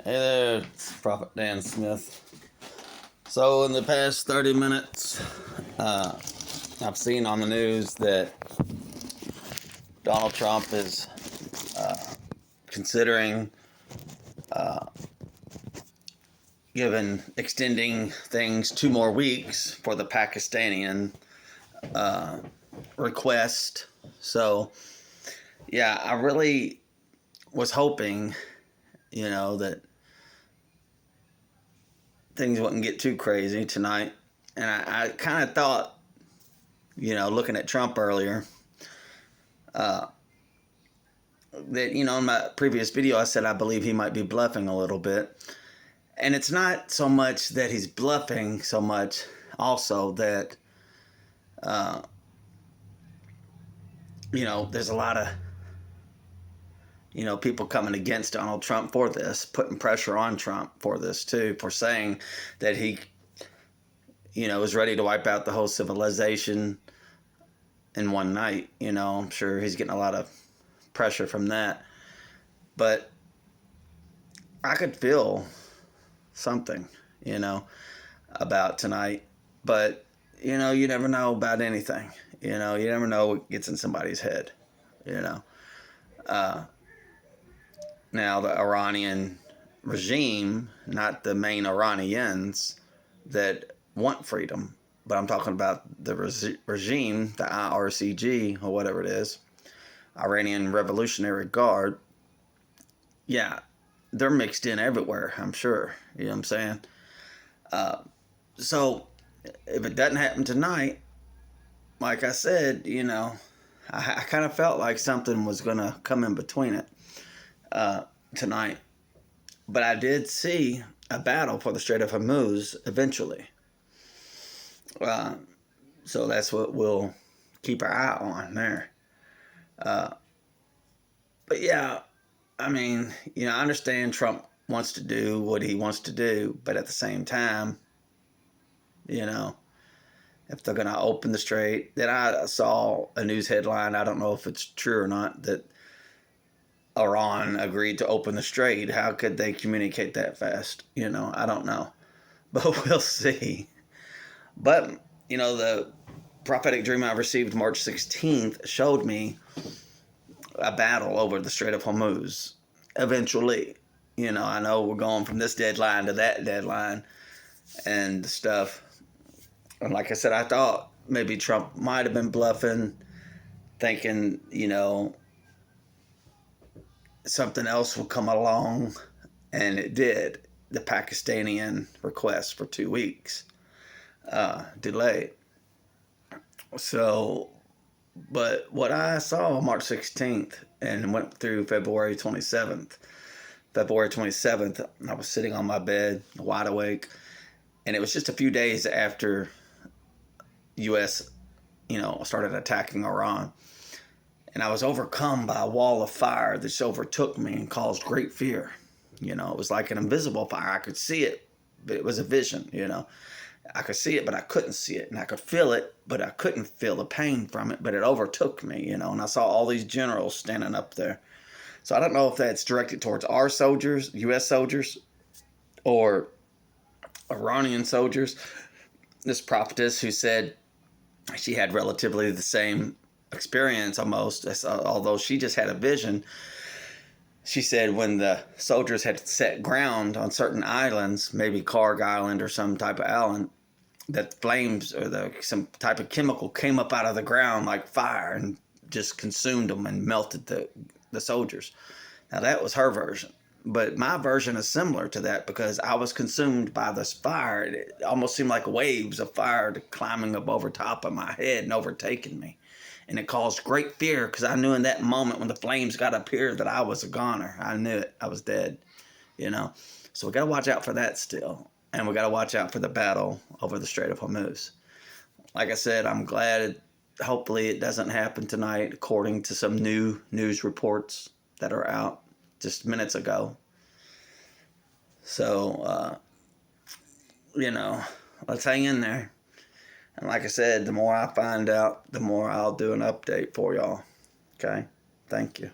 Hey there, it's Prophet Dan Smith. So, in the past 30 minutes, I've seen on the news that Donald Trump is considering extending things 2 more weeks for the Pakistani request. So, yeah, I really was hoping, that things wouldn't get too crazy tonight. And I kind of thought, looking at Trump earlier, that, in my previous video, I said I believe he might be bluffing a little bit. And it's not so much that he's bluffing, so much also that, there's a lot of, people coming against Donald Trump for this, putting pressure on Trump for this too, for saying that he, is ready to wipe out the whole civilization in one night. I'm sure he's getting a lot of pressure from that. But I could feel something, about tonight. But, you never know about anything. You never know what gets in somebody's head, Now, the Iranian regime, not the main Iranians that want freedom, but I'm talking about the regime, the IRCG, or whatever it is, Iranian Revolutionary Guard. Yeah, they're mixed in everywhere, I'm sure. You know what I'm saying? So, if it doesn't happen tonight, like I said, I kind of felt like something was going to come in between it tonight. But I did see a battle for the Strait of Hormuz eventually. So that's what we'll keep our eye on there. But yeah, I mean, I understand Trump wants to do what he wants to do, but at the same time, if they're going to open the strait, then I saw a news headline, I don't know if it's true or not, that Iran agreed to open the strait. How could they communicate that fast? I don't know. But we'll see. But, the prophetic dream I received March 16th showed me a battle over the Strait of Hormuz. Eventually, I know we're going from this deadline to that deadline and stuff. And like I said, I thought maybe Trump might have been bluffing, thinking, something else will come along, and it did. The Pakistani request for 2 weeks delayed. So, but what I saw March 16th and went through February 27th, I was sitting on my bed, wide awake, and it was just a few days after U.S., started attacking Iran. And I was overcome by a wall of fire that just overtook me and caused great fear. It was like an invisible fire. I could see it, but it was a vision, I could see it, but I couldn't see it. And I could feel it, but I couldn't feel the pain from it. But it overtook me, and I saw all these generals standing up there. So I don't know if that's directed towards our soldiers, U.S. soldiers, or Iranian soldiers. This prophetess who said she had relatively the same experience almost, although she just had a vision. She said when the soldiers had set ground on certain islands, maybe Karg Island or some type of island, that flames or some type of chemical came up out of the ground like fire and just consumed them and melted the soldiers. Now that was her version. But my version is similar to that because I was consumed by this fire. It almost seemed like waves of fire climbing up over top of my head and overtaking me. And it caused great fear because I knew in that moment when the flames got up here that I was a goner. I knew it. I was dead, So we got to watch out for that still. And we got to watch out for the battle over the Strait of Hormuz. Like I said, I'm glad hopefully it doesn't happen tonight according to some new news reports that are out just minutes ago. So, let's hang in there. And like I said, the more I find out, the more I'll do an update for y'all. Okay? Thank you.